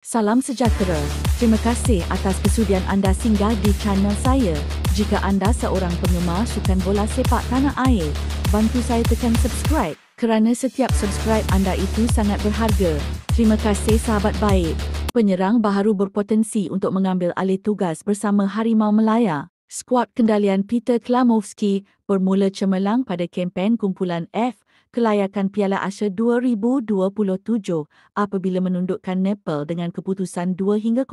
Salam sejahtera. Terima kasih atas kesudian anda singgah di channel saya. Jika anda seorang penggemar sukan bola sepak tanah air, bantu saya tekan subscribe kerana setiap subscribe anda itu sangat berharga. Terima kasih sahabat baik. Penyerang baharu berpotensi untuk mengambil alih tugas bersama Harimau Melaya. Skuad kendalian Peter Klamovski bermula cemerlang pada kempen kumpulan F kelayakan Piala Asia 2027 apabila menundukkan Nepal dengan keputusan 2-0.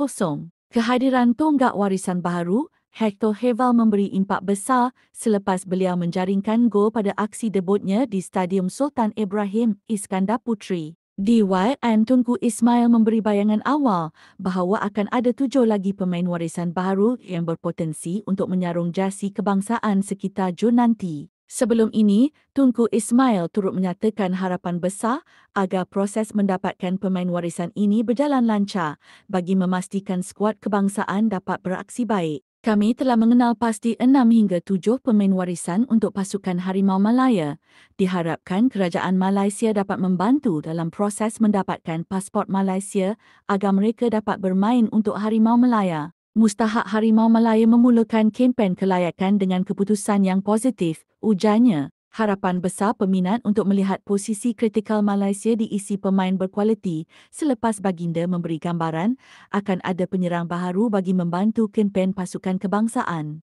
Kehadiran tonggak warisan baharu, Hector Heval memberi impak besar selepas beliau menjaringkan gol pada aksi debutnya di Stadium Sultan Ibrahim Iskandar Puteri. DYN Tunku Ismail memberi bayangan awal bahawa akan ada 7 lagi pemain warisan baharu yang berpotensi untuk menyarung jersey kebangsaan sekitar Jun nanti. Sebelum ini, Tunku Ismail turut menyatakan harapan besar agar proses mendapatkan pemain warisan ini berjalan lancar bagi memastikan skuad kebangsaan dapat beraksi baik. Kami telah mengenal pasti 6 hingga 7 pemain warisan untuk pasukan Harimau Malaya. Diharapkan kerajaan Malaysia dapat membantu dalam proses mendapatkan pasport Malaysia agar mereka dapat bermain untuk Harimau Malaya. Mustahak Harimau Malaya memulakan kempen kelayakan dengan keputusan yang positif, ujarnya. Harapan besar peminat untuk melihat posisi kritikal Malaysia diisi pemain berkualiti selepas baginda memberi gambaran akan ada penyerang baharu bagi membantu kempen pasukan kebangsaan.